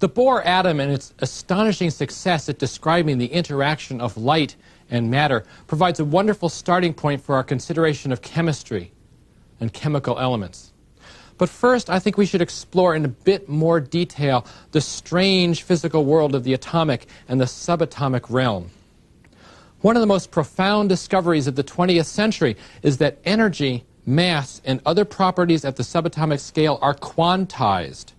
The Bohr atom and its astonishing success at describing the interaction of light and matter provides a wonderful starting point for our consideration of chemistry and chemical elements. But first, I think we should explore in a bit more detail the strange physical world of the atomic and the subatomic realm. One of the most profound discoveries of the 20th century is that energy, mass, and other properties at the subatomic scale are quantized.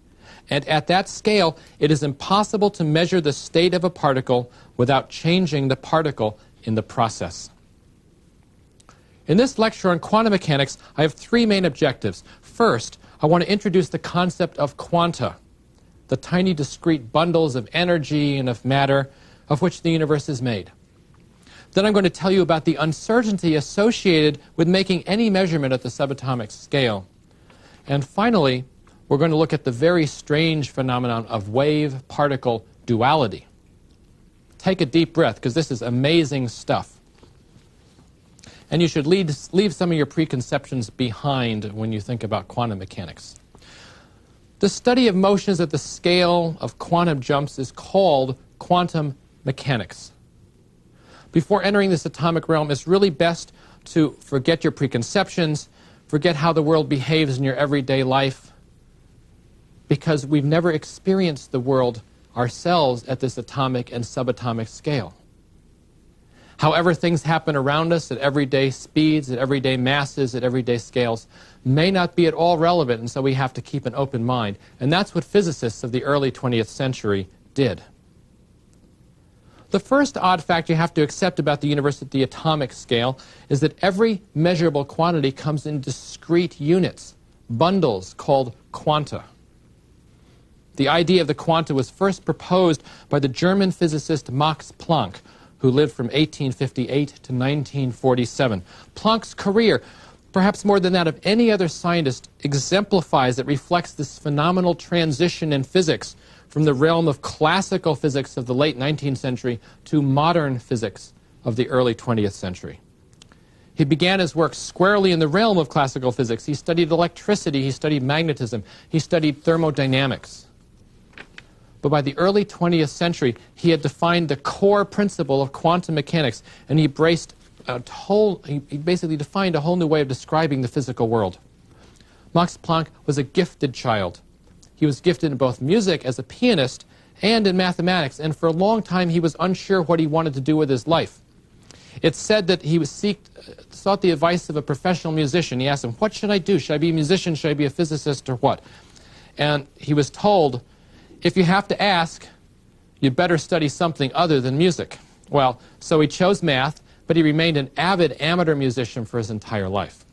And at that scale, it is impossible to measure the state of a particle without changing the particle in the process. In this lecture on quantum mechanics, I have three main objectives. First, I want to introduce the concept of quanta, the tiny discrete bundles of energy and of matter of which the universe is made. Then I'm going to tell you about the uncertainty associated with making any measurement at the subatomic scale. And finally, we're going to look at the very strange phenomenon of wave-particle duality. Take a deep breath, because this is amazing stuff. And you should leave some of your preconceptions behind when you think about quantum mechanics. The study of motions at the scale of quantum jumps is called quantum mechanics. Before entering this atomic realm, it's really best to forget your preconceptions, forget how the world behaves in your everyday life, because we've never experienced the world ourselves at this atomic and subatomic scale. However things happen around us at everyday speeds, at everyday masses, at everyday scales, may not be at all relevant, and so we have to keep an open mind. And that's what physicists of the early 20th century did. The first odd fact you have to accept about the universe at the atomic scale is that every measurable quantity comes in discrete units, bundles called quanta. The idea of the quanta was first proposed by the German physicist Max Planck, who lived from 1858 to 1947. Planck's career, perhaps more than that of any other scientist, exemplifies, it reflects this phenomenal transition in physics from the realm of classical physics of the late 19th century to modern physics of the early 20th century. He began his work squarely in the realm of classical physics. He studied electricity, he studied magnetism, he studied thermodynamics. But by the early 20th century, he had defined the core principle of quantum mechanics, and he basically defined a whole new way of describing the physical world. Max Planck was a gifted child. He was gifted in both music as a pianist and in mathematics, and for a long time he was unsure what he wanted to do with his life. It's said that he sought the advice of a professional musician. He asked him, what should I do? Should I be a musician? Should I be a physicist, or what? And he was told, if you have to ask, you better study something other than music. Well, so he chose math, but he remained an avid amateur musician for his entire life.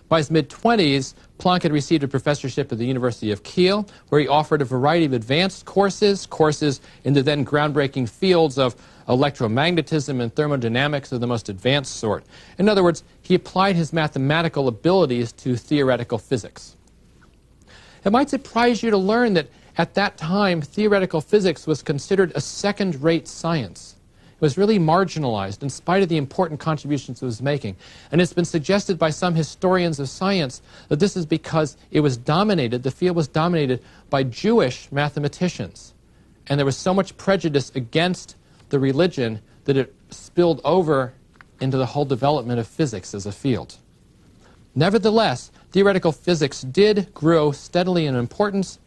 By his mid-20s, Planck had received a professorship at the University of Kiel, where he offered a variety of advanced courses in the then groundbreaking fields of electromagnetism and thermodynamics of the most advanced sort. In other words, he applied his mathematical abilities to theoretical physics. It might surprise you to learn that at that time, theoretical physics was considered a second-rate science. It was really marginalized in spite of the important contributions it was making. And it's been suggested by some historians of science that this is because the field was dominated by Jewish mathematicians. And there was so much prejudice against the religion that it spilled over into the whole development of physics as a field. Nevertheless, theoretical physics did grow steadily in importance,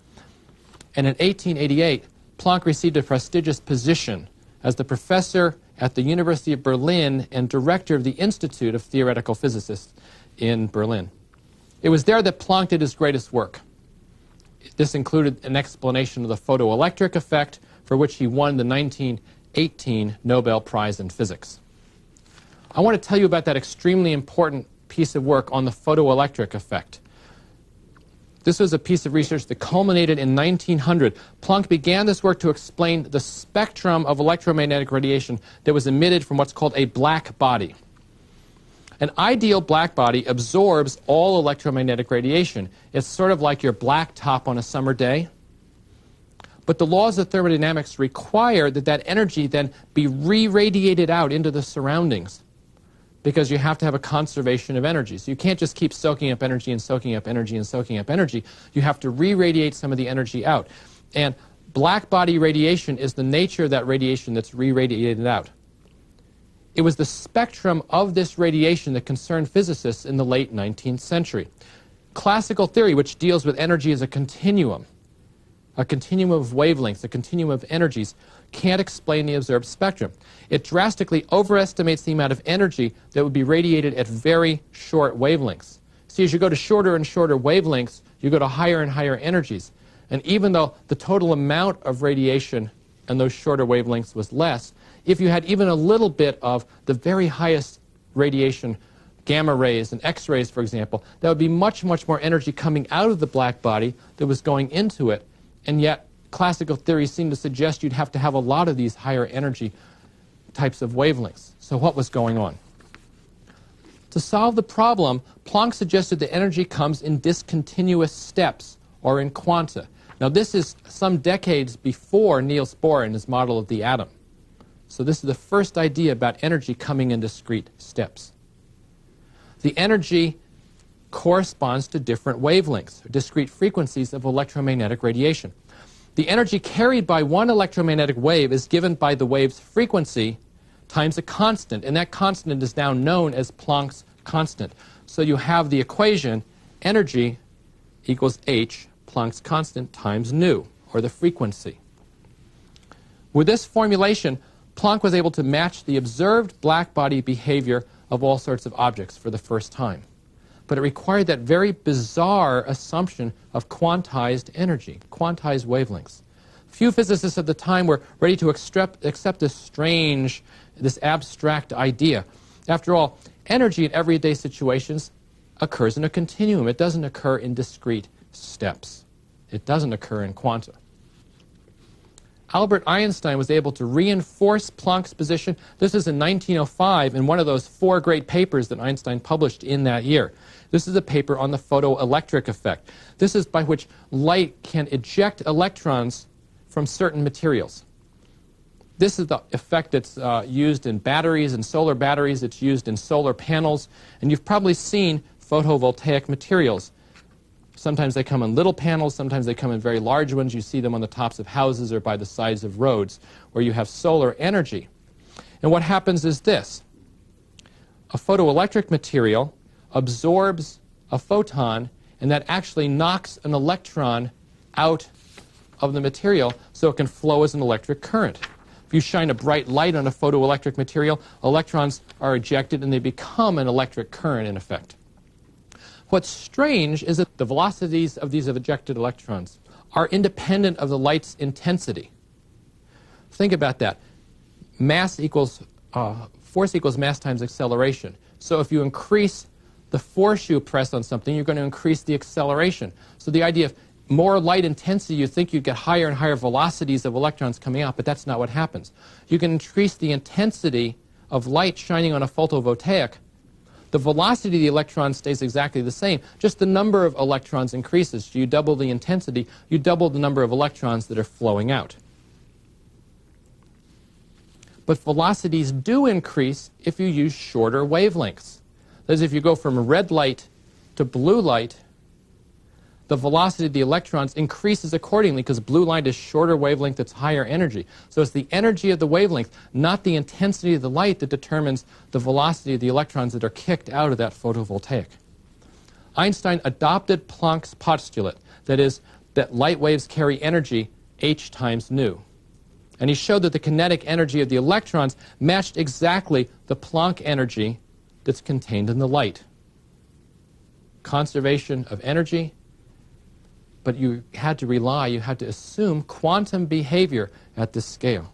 and in 1888, Planck received a prestigious position as the professor at the University of Berlin and director of the Institute of Theoretical Physicists in Berlin. It was there that Planck did his greatest work. This included an explanation of the photoelectric effect, for which he won the 1918 Nobel Prize in Physics. I want to tell you about that extremely important piece of work on the photoelectric effect. This was a piece of research that culminated in 1900. Planck began this work to explain the spectrum of electromagnetic radiation that was emitted from what's called a black body. An ideal black body absorbs all electromagnetic radiation. It's sort of like your black top on a summer day. But the laws of thermodynamics require that that energy then be re-radiated out into the surroundings, because you have to have a conservation of energy. So you can't just keep soaking up energy and soaking up energy and soaking up energy. You have to re-radiate some of the energy out. And Black body radiation is the nature of that radiation that's re-radiated out. It was the spectrum of this radiation that concerned physicists in the late 19th century. Classical theory, which deals with energy as a continuum of wavelengths, a continuum of energies, can't explain the observed spectrum. It drastically overestimates the amount of energy that would be radiated at very short wavelengths. See, as you go to shorter and shorter wavelengths, you go to higher and higher energies. And even though the total amount of radiation in those shorter wavelengths was less, if you had even a little bit of the very highest radiation, gamma rays and X-rays, for example, that would be much, much more energy coming out of the black body that was going into it. And yet, classical theory seemed to suggest you'd have to have a lot of these higher energy types of wavelengths. So what was going on? To solve the problem, Planck suggested that energy comes in discontinuous steps, or in quanta. Now, this is some decades before Niels Bohr and his model of the atom. So this is the first idea about energy coming in discrete steps. The energy corresponds to different wavelengths, or discrete frequencies of electromagnetic radiation. The energy carried by one electromagnetic wave is given by the wave's frequency times a constant, and that constant is now known as Planck's constant. So you have the equation energy equals h, Planck's constant, times nu, or the frequency. With this formulation, Planck was able to match the observed black body behavior of all sorts of objects for the first time. But it required that very bizarre assumption of quantized energy, quantized wavelengths. Few physicists at the time were ready to accept this strange, this abstract idea. After all, energy in everyday situations occurs in a continuum. It doesn't occur in discrete steps. It doesn't occur in quanta. Albert Einstein was able to reinforce Planck's position. This is in 1905 in one of those 4 great papers that Einstein published in that year. This is a paper on the photoelectric effect. This is by which light can eject electrons from certain materials. This is the effect that's used in batteries and solar batteries. It's used in solar panels. And you've probably seen photovoltaic materials. Sometimes they come in little panels, sometimes they come in very large ones. You see them on the tops of houses or by the sides of roads where you have solar energy. And what happens is this. A photoelectric material absorbs a photon, and that actually knocks an electron out of the material so it can flow as an electric current. If you shine a bright light on a photoelectric material, electrons are ejected and they become an electric current in effect. What's strange is that the velocities of these ejected electrons are independent of the light's intensity. Think about that. Force equals mass times acceleration. So if you increase the force you press on something, you're going to increase the acceleration. So the idea of more light intensity, you think you'd get higher and higher velocities of electrons coming out, but that's not what happens. You can increase the intensity of light shining on a photovoltaic. The velocity of the electron stays exactly the same. Just the number of electrons increases. You double the intensity, you double the number of electrons that are flowing out. But velocities do increase if you use shorter wavelengths. That is, if you go from red light to blue light, the velocity of the electrons increases accordingly because blue light is shorter wavelength, it's higher energy. So it's the energy of the wavelength, not the intensity of the light, that determines the velocity of the electrons that are kicked out of that photovoltaic. Einstein adopted Planck's postulate, that is, that light waves carry energy h times nu. And he showed that the kinetic energy of the electrons matched exactly the Planck energy that's contained in the light. Conservation of energy, but you had to assume quantum behavior at this scale.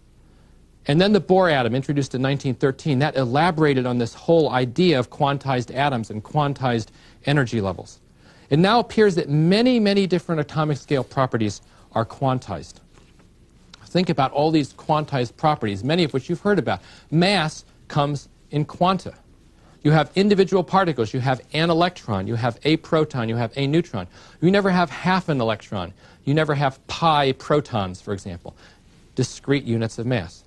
And then the Bohr atom, introduced in 1913, that elaborated on this whole idea of quantized atoms and quantized energy levels. It now appears that many, many different atomic scale properties are quantized. Think about all these quantized properties, many of which you've heard about. Mass comes in quanta. You have individual particles. You have an electron. You have a proton. You have a neutron. You never have half an electron. You never have pi protons, for example, discrete units of mass.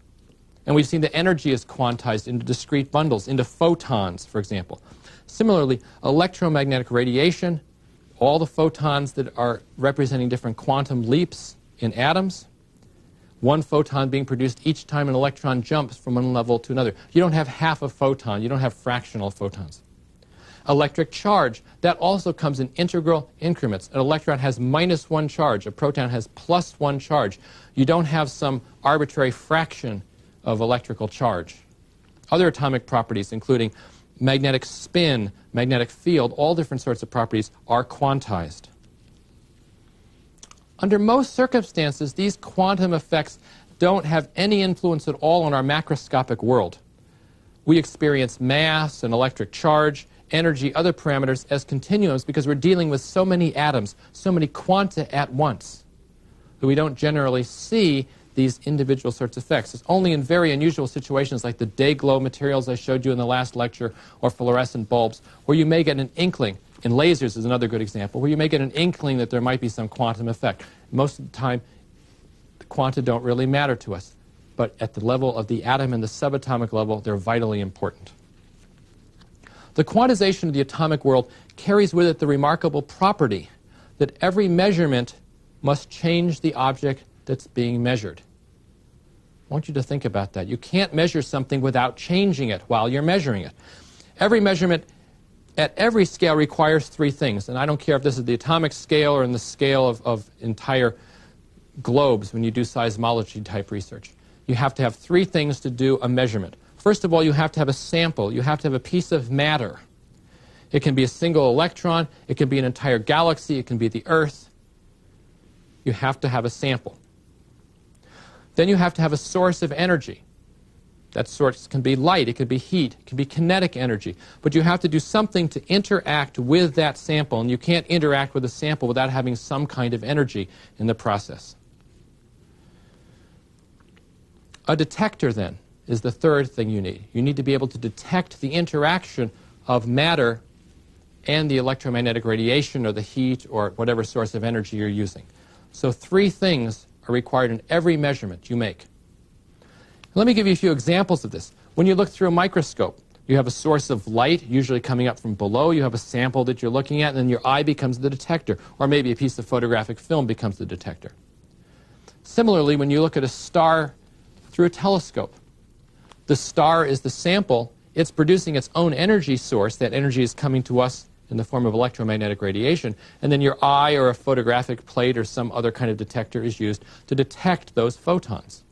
And we've seen that energy is quantized into discrete bundles, into photons, for example. Similarly, electromagnetic radiation, all the photons that are representing different quantum leaps in atoms, One photon being produced each time an electron jumps from one level to another. You don't have half a photon. You don't have fractional photons. Electric charge, that also comes in integral increments. An electron has -1 charge. A proton has +1 charge. You don't have some arbitrary fraction of electrical charge. Other atomic properties, including magnetic spin, magnetic field, all different sorts of properties, are quantized. Under most circumstances, these quantum effects don't have any influence at all on our macroscopic world. We experience mass and electric charge, energy, other parameters as continuums because we're dealing with so many atoms, so many quanta at once, that we don't generally see these individual sorts of effects. It's only in very unusual situations like the day glow materials I showed you in the last lecture, or fluorescent bulbs, where you may get an inkling. In lasers is another good example, where you may get an inkling that there might be some quantum effect. Most of the time, the quanta don't really matter to us. But at the level of the atom and the subatomic level, they're vitally important. The quantization of the atomic world carries with it the remarkable property that every measurement must change the object that's being measured. I want you to think about that. You can't measure something without changing it while you're measuring it. Every measurement at every scale requires three things, and I don't care if this is the atomic scale or in the scale of entire globes when you do seismology-type research. You have to have three things to do a measurement. First of all, you have to have a sample. You have to have a piece of matter. It can be a single electron. It can be an entire galaxy. It can be the Earth. You have to have a sample. Then you have to have a source of energy. That source can be light. It could be heat. It can be kinetic energy. But you have to do something to interact with that sample, and you can't interact with a sample without having some kind of energy in the process. A detector, then, is the third thing you need. You need to be able to detect the interaction of matter and the electromagnetic radiation or the heat or whatever source of energy you're using. So three things are required in every measurement you make. Let me give you a few examples of this. When you look through a microscope, you have a source of light, usually coming up from below. You have a sample that you're looking at, and then your eye becomes the detector, or maybe a piece of photographic film becomes the detector. Similarly, when you look at a star through a telescope, the star is the sample. It's producing its own energy source. That energy is coming to us in the form of electromagnetic radiation, and then your eye or a photographic plate or some other kind of detector is used to detect those photons.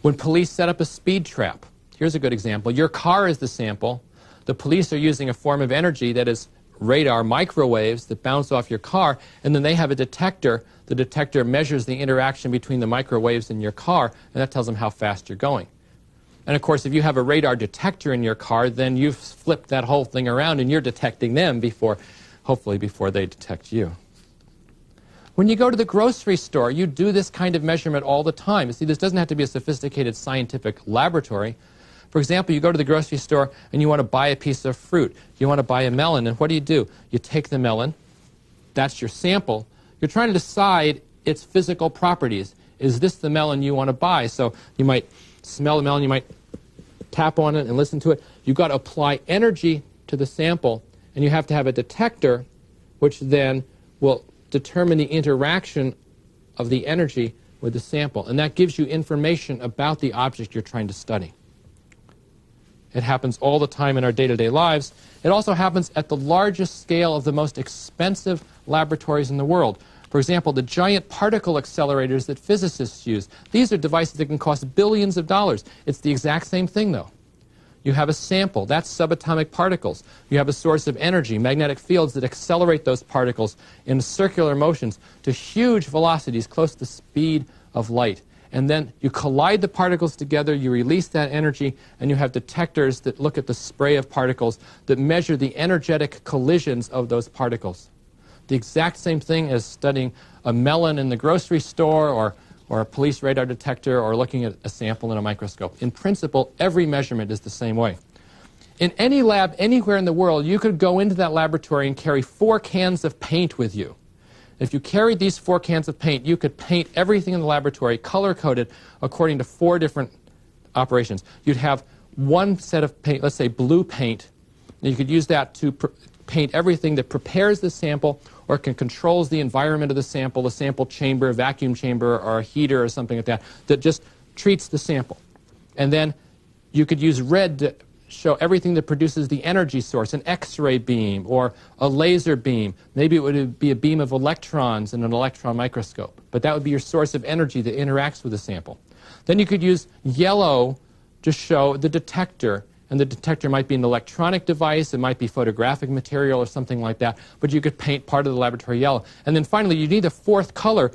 When police set up a speed trap, here's a good example. Your car is the sample. The police are using a form of energy that is radar microwaves that bounce off your car, and then they have a detector. The detector measures the interaction between the microwaves in your car, and that tells them how fast you're going. And of course, if you have a radar detector in your car, then you've flipped that whole thing around and you're detecting them hopefully before they detect you. When you go to the grocery store, you do this kind of measurement all the time. You see, this doesn't have to be a sophisticated scientific laboratory. For example, you go to the grocery store and you want to buy a piece of fruit. You want to buy a melon, and what do? You take the melon. That's your sample. You're trying to decide its physical properties. Is this the melon you want to buy? So you might smell the melon, you might tap on it and listen to it. You've got to apply energy to the sample, and you have to have a detector which then will determine the interaction of the energy with the sample. And that gives you information about the object you're trying to study. It happens all the time in our day-to-day lives. It also happens at the largest scale of the most expensive laboratories in the world. For example, the giant particle accelerators that physicists use. These are devices that can cost billions of dollars. It's the exact same thing, though. You have a sample. That's subatomic particles. You have a source of energy, magnetic fields that accelerate those particles in circular motions to huge velocities, close to the speed of light. And then you collide the particles together, you release that energy, and you have detectors that look at the spray of particles that measure the energetic collisions of those particles. The exact same thing as studying a melon in the grocery store or a police radar detector or looking at a sample in a microscope. In principle, every measurement is the same way. In any lab anywhere in the world, you could go into that laboratory and carry 4 cans of paint with you. If you carried these 4 cans of paint, you could paint everything in the laboratory color-coded according to 4 different operations. You'd have one set of paint, let's say blue paint, and you could use that to paint everything that prepares the sample or controls the environment of the sample chamber, a vacuum chamber, or a heater or something like that, that just treats the sample. And then you could use red to show everything that produces the energy source, an X-ray beam or a laser beam. Maybe it would be a beam of electrons in an electron microscope. But that would be your source of energy that interacts with the sample. Then you could use yellow to show the detector. And the detector might be an electronic device, it might be photographic material or something like that, but you could paint part of the laboratory yellow. And then finally, you need a fourth color,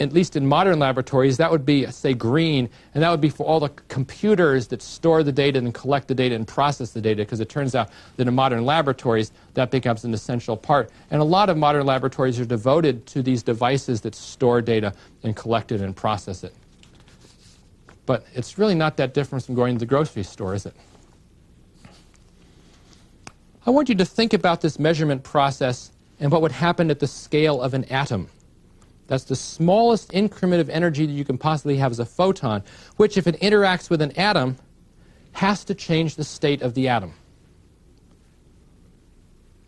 at least in modern laboratories. That would be, say, green, and that would be for all the computers that store the data and collect the data and process the data, because it turns out that in modern laboratories, that becomes an essential part. And a lot of modern laboratories are devoted to these devices that store data and collect it and process it. But it's really not that different from going to the grocery store, is it? I want you to think about this measurement process and what would happen at the scale of an atom. That's the smallest increment of energy that you can possibly have as a photon, which, if it interacts with an atom, has to change the state of the atom.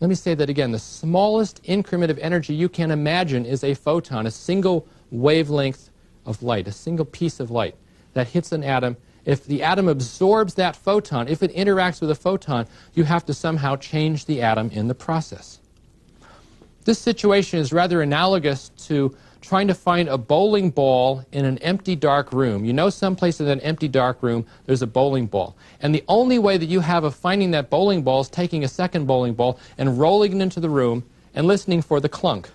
Let me say that again. The smallest increment of energy you can imagine is a photon, a single wavelength of light, a single piece of light that hits an atom. If the atom absorbs that photon, if it interacts with a photon, you have to somehow change the atom in the process. This situation is rather analogous to trying to find a bowling ball in an empty, dark room. You know, someplace in an empty, dark room, there's a bowling ball. And the only way that you have of finding that bowling ball is taking a second bowling ball and rolling it into the room and listening for the clunk.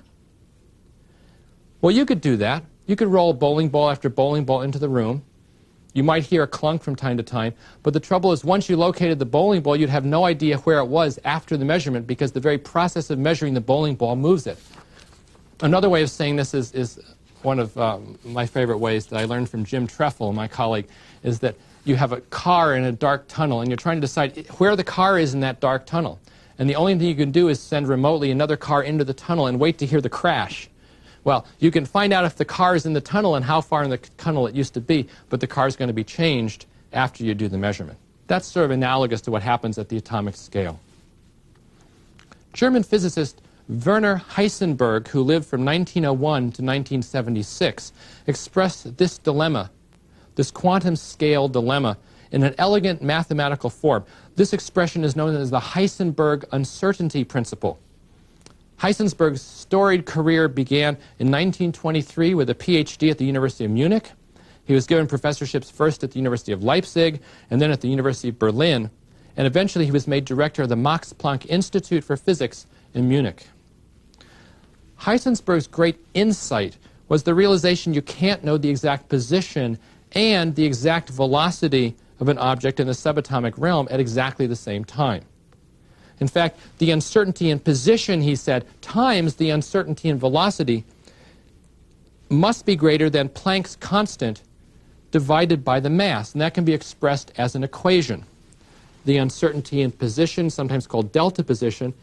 Well, you could do that. You could roll bowling ball after bowling ball into the room. You might hear a clunk from time to time, but the trouble is once you located the bowling ball, you'd have no idea where it was after the measurement, because the very process of measuring the bowling ball moves it. Another way of saying this is one of my favorite ways that I learned from Jim Treffel, my colleague, is that you have a car in a dark tunnel, and you're trying to decide where the car is in that dark tunnel. And the only thing you can do is send remotely another car into the tunnel and wait to hear the crash. Well, you can find out if the car is in the tunnel and how far in the tunnel it used to be, but the car is going to be changed after you do the measurement. That's sort of analogous to what happens at the atomic scale. German physicist Werner Heisenberg, who lived from 1901 to 1976, expressed this dilemma, this quantum scale dilemma, in an elegant mathematical form. This expression is known as the Heisenberg uncertainty principle. Heisenberg's storied career began in 1923 with a PhD at the University of Munich. He was given professorships first at the University of Leipzig and then at the University of Berlin. And eventually he was made director of the Max Planck Institute for Physics in Munich. Heisenberg's great insight was the realization you can't know the exact position and the exact velocity of an object in the subatomic realm at exactly the same time. In fact, the uncertainty in position, he said, times the uncertainty in velocity must be greater than Planck's constant divided by the mass. And that can be expressed as an equation. The uncertainty in position, sometimes called delta position,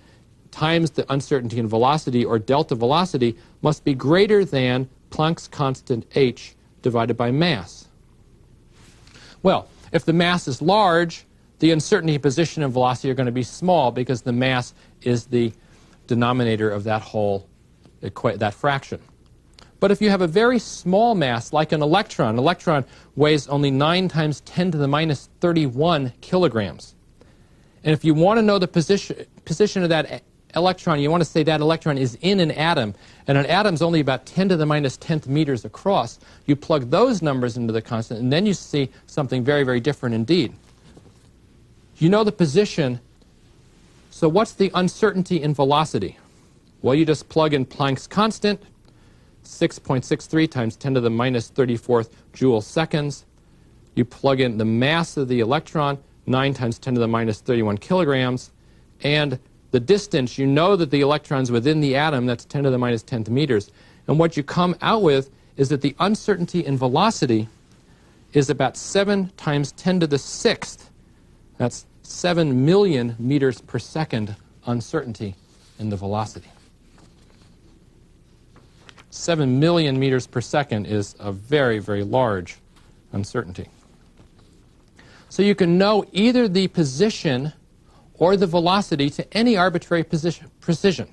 times the uncertainty in velocity, or delta velocity, must be greater than Planck's constant h divided by mass. Well, if the mass is large, the uncertainty, position, and velocity are going to be small because the mass is the denominator of that whole that fraction. But if you have a very small mass, like an electron weighs only 9 times 10 to the minus 31 kilograms. And if you want to know the position of that electron, you want to say that electron is in an atom, and an atom's only about 10 to the minus 10th meters across. You plug those numbers into the constant, and then you see something very, very different indeed. You know the position, so what's the uncertainty in velocity? Well, you just plug in Planck's constant, 6.63 times 10 to the minus 34th joule seconds. You plug in the mass of the electron, 9 times 10 to the minus 31 kilograms, and the distance, you know that the electron's within the atom, that's 10 to the minus 10th meters. And what you come out with is that the uncertainty in velocity is about 7 times 10 to the 6th. That's 7 million meters per second uncertainty in the velocity. 7 million meters per second is a very, very large uncertainty. So you can know either the position or the velocity to any arbitrary precision.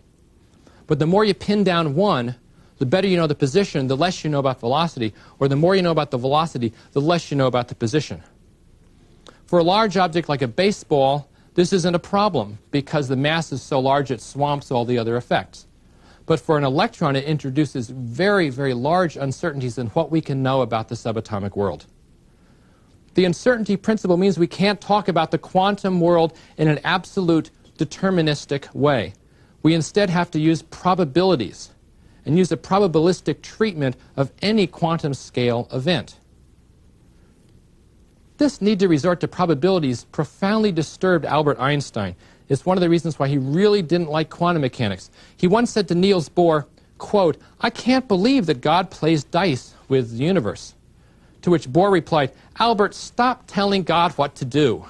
But the more you pin down one, the better you know the position, the less you know about velocity, or the more you know about the velocity, the less you know about the position. For a large object like a baseball, this isn't a problem because the mass is so large it swamps all the other effects. But for an electron, it introduces very, very large uncertainties in what we can know about the subatomic world. The uncertainty principle means we can't talk about the quantum world in an absolute deterministic way. We instead have to use probabilities and use a probabilistic treatment of any quantum scale event. This need to resort to probabilities profoundly disturbed Albert Einstein. It's one of the reasons why he really didn't like quantum mechanics. He once said to Niels Bohr, quote, "I can't believe that God plays dice with the universe." To which Bohr replied, "Albert, stop telling God what to do."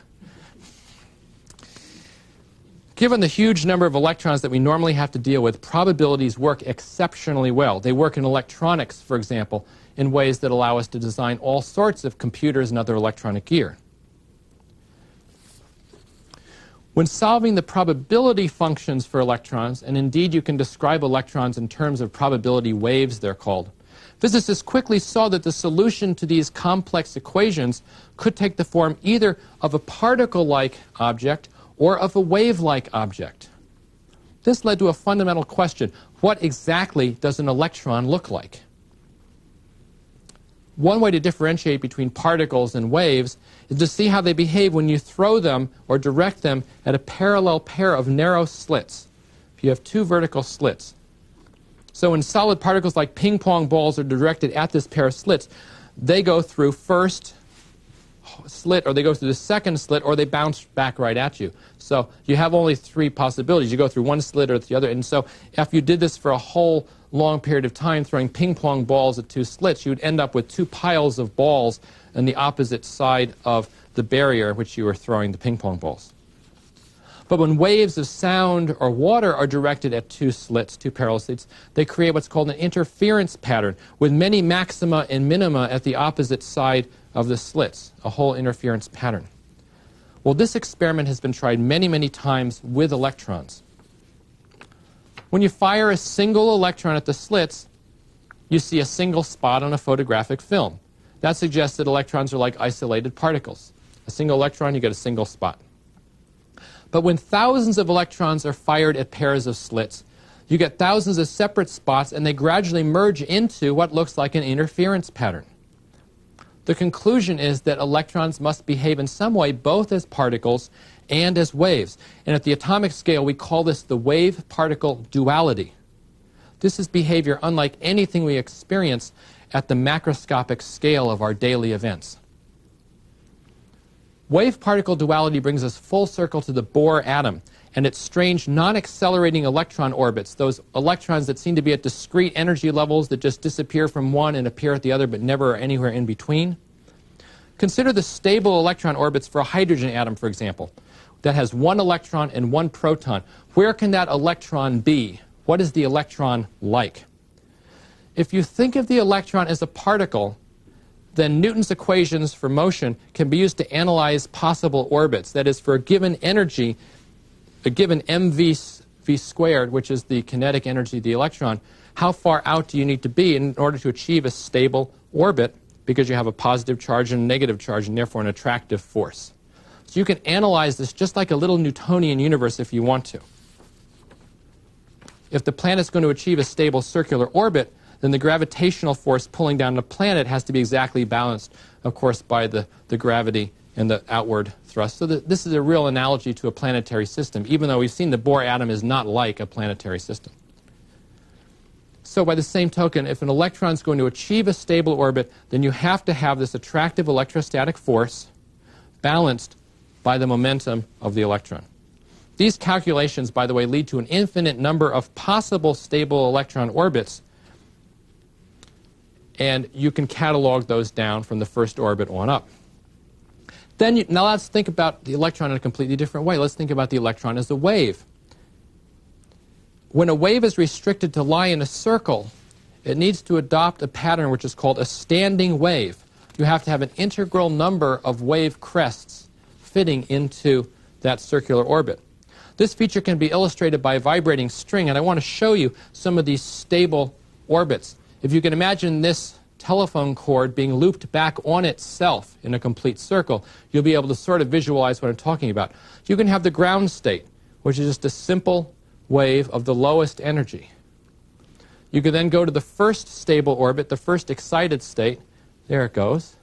Given the huge number of electrons that we normally have to deal with, probabilities work exceptionally well. They work in electronics, for example, in ways that allow us to design all sorts of computers and other electronic gear. When solving the probability functions for electrons, and indeed you can describe electrons in terms of probability waves, they're called, physicists quickly saw that the solution to these complex equations could take the form either of a particle-like object or of a wave-like object. This led to a fundamental question: what exactly does an electron look like? One way to differentiate between particles and waves is to see how they behave when you throw them or direct them at a parallel pair of narrow slits. If you have two vertical slits. So when solid particles like ping-pong balls are directed at this pair of slits, they go through first slit, or they go through the second slit, or they bounce back right at you. So you have only three possibilities. You go through one slit or the other. And so if you did this for a whole long period of time, throwing ping-pong balls at two slits, you would end up with two piles of balls on the opposite side of the barrier at which you were throwing the ping-pong balls. But when waves of sound or water are directed at two slits, two parallel slits, they create what's called an interference pattern with many maxima and minima at the opposite side of the slits, a whole interference pattern. Well, this experiment has been tried many, many times with electrons. When you fire a single electron at the slits, you see a single spot on a photographic film. That suggests that electrons are like isolated particles. A single electron, you get a single spot. But when thousands of electrons are fired at pairs of slits, you get thousands of separate spots, and they gradually merge into what looks like an interference pattern. The conclusion is that electrons must behave in some way both as particles and as waves. And at the atomic scale, we call this the wave-particle duality. This is behavior unlike anything we experience at the macroscopic scale of our daily events. Wave-particle duality brings us full circle to the Bohr atom and its strange non-accelerating electron orbits, those electrons that seem to be at discrete energy levels that just disappear from one and appear at the other but never are anywhere in between. Consider the stable electron orbits for a hydrogen atom, for example, that has one electron and one proton. Where can that electron be? What is the electron like? If you think of the electron as a particle, then Newton's equations for motion can be used to analyze possible orbits. That is, for a given energy, a given mv squared, which is the kinetic energy of the electron, how far out do you need to be in order to achieve a stable orbit, because you have a positive charge and a negative charge and therefore an attractive force. So you can analyze this just like a little Newtonian universe if you want to. If the planet's going to achieve a stable circular orbit, then the gravitational force pulling down the planet has to be exactly balanced, of course, by the gravity and the outward thrust. So this is a real analogy to a planetary system, even though we've seen the Bohr atom is not like a planetary system. So by the same token, if an electron is going to achieve a stable orbit, then you have to have this attractive electrostatic force balanced by the momentum of the electron. These calculations, by the way, lead to an infinite number of possible stable electron orbits, and you can catalog those down from the first orbit on up. Then now let's think about the electron in a completely different way. Let's think about the electron as a wave. When a wave is restricted to lie in a circle, it needs to adopt a pattern which is called a standing wave. You have to have an integral number of wave crests fitting into that circular orbit. This feature can be illustrated by a vibrating string, and I want to show you some of these stable orbits. If you can imagine this telephone cord being looped back on itself in a complete circle, you'll be able to sort of visualize what I'm talking about. You can have the ground state, which is just a simple wave of the lowest energy. You can then go to the first stable orbit, the first excited state. There it goes.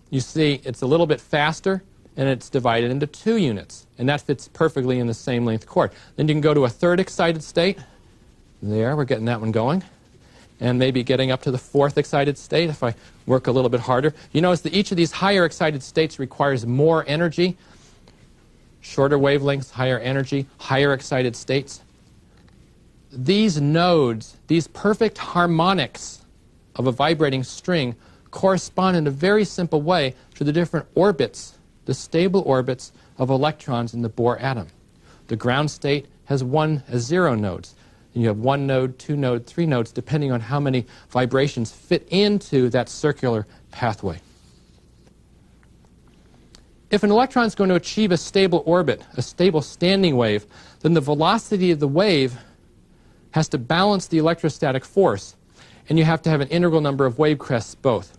You see it's a little bit faster, and it's divided into 2 units, and that fits perfectly in the same length cord. Then you can go to a third excited state. There, we're getting that one going. And maybe getting up to the 4th excited state if I work a little bit harder. You notice that each of these higher excited states requires more energy. Shorter wavelengths, higher energy, higher excited states. These nodes, these perfect harmonics of a vibrating string, correspond in a very simple way to the different orbits, the stable orbits of electrons in the Bohr atom. The ground state has 0 nodes. And you have 1 node, 2 node, 3 nodes, depending on how many vibrations fit into that circular pathway. If an electron is going to achieve a stable orbit, a stable standing wave, then the velocity of the wave has to balance the electrostatic force, and you have to have an integral number of wave crests both.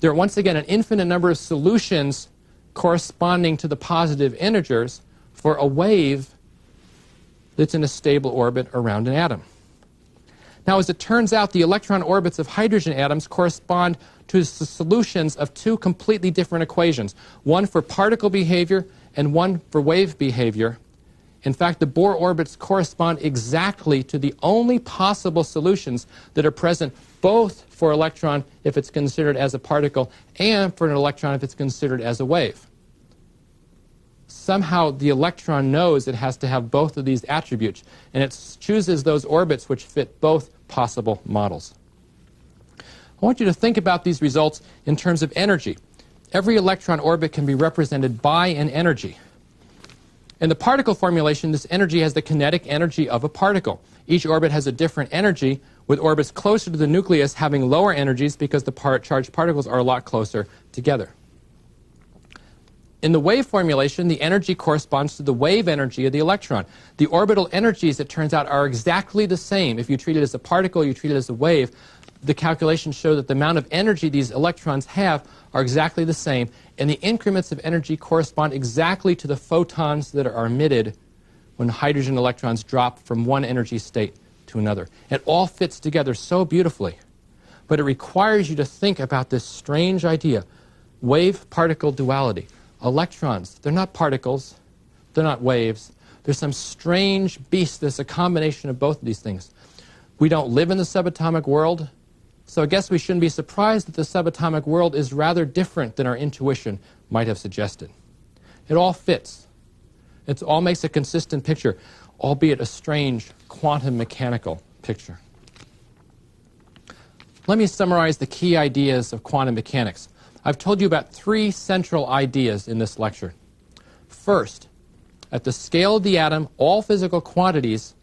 There are once again an infinite number of solutions corresponding to the positive integers for a wave that's in a stable orbit around an atom. Now, as it turns out, the electron orbits of hydrogen atoms correspond to the solutions of 2 completely different equations, one for particle behavior and one for wave behavior. In fact, the Bohr orbits correspond exactly to the only possible solutions that are present both for an electron if it's considered as a particle and for an electron if it's considered as a wave. Somehow the electron knows it has to have both of these attributes, and it chooses those orbits which fit both possible models. I want you to think about these results in terms of energy. Every electron orbit can be represented by an energy. In the particle formulation, this energy has the kinetic energy of a particle. Each orbit has a different energy, with orbits closer to the nucleus having lower energies because the charged particles are a lot closer together. In the wave formulation, the energy corresponds to the wave energy of the electron. The orbital energies, it turns out, are exactly the same. If you treat it as a particle, you treat it as a wave. The calculations show that the amount of energy these electrons have are exactly the same, and the increments of energy correspond exactly to the photons that are emitted when hydrogen electrons drop from one energy state to another. It all fits together so beautifully, but it requires you to think about this strange idea, wave-particle duality. Electrons, they're not particles, they're not waves. There's some strange beast that's a combination of both of these things. We don't live in the subatomic world, so I guess we shouldn't be surprised that the subatomic world is rather different than our intuition might have suggested. It all fits. It all makes a consistent picture, albeit a strange quantum mechanical picture. Let me summarize the key ideas of quantum mechanics. I've told you about 3 central ideas in this lecture. First, at the scale of the atom, all physical quantities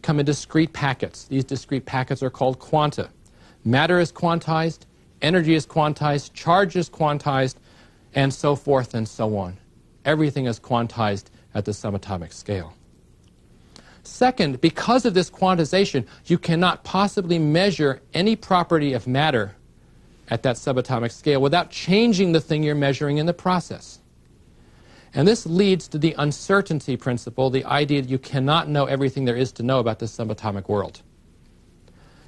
come in discrete packets. These discrete packets are called quanta. Matter is quantized, energy is quantized, charge is quantized, and so forth and so on. Everything is quantized at the subatomic scale. Second, because of this quantization, you cannot possibly measure any property of matter at that subatomic scale without changing the thing you're measuring in the process. And this leads to the uncertainty principle, the idea that you cannot know everything there is to know about the subatomic world.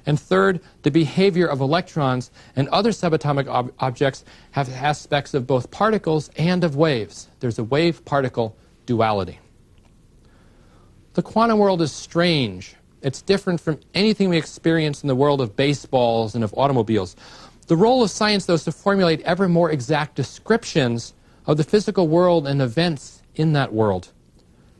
And third, the behavior of electrons and other subatomic objects have aspects of both particles and of waves. There's a wave-particle duality. The quantum world is strange. It's different from anything we experience in the world of baseballs and of automobiles. The role of science, though, is to formulate ever more exact descriptions of the physical world and events in that world.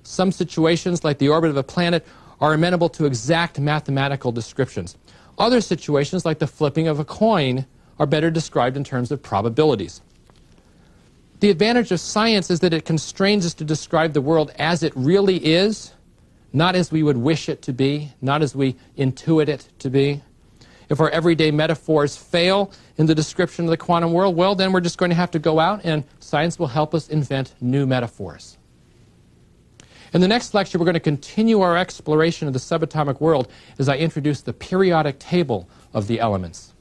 Some situations, like the orbit of a planet, are amenable to exact mathematical descriptions. Other situations, like the flipping of a coin, are better described in terms of probabilities. The advantage of science is that it constrains us to describe the world as it really is, not as we would wish it to be, not as we intuit it to be. If our everyday metaphors fail in the description of the quantum world, well, then we're just going to have to go out and science will help us invent new metaphors. In the next lecture, we're going to continue our exploration of the subatomic world as I introduce the periodic table of the elements.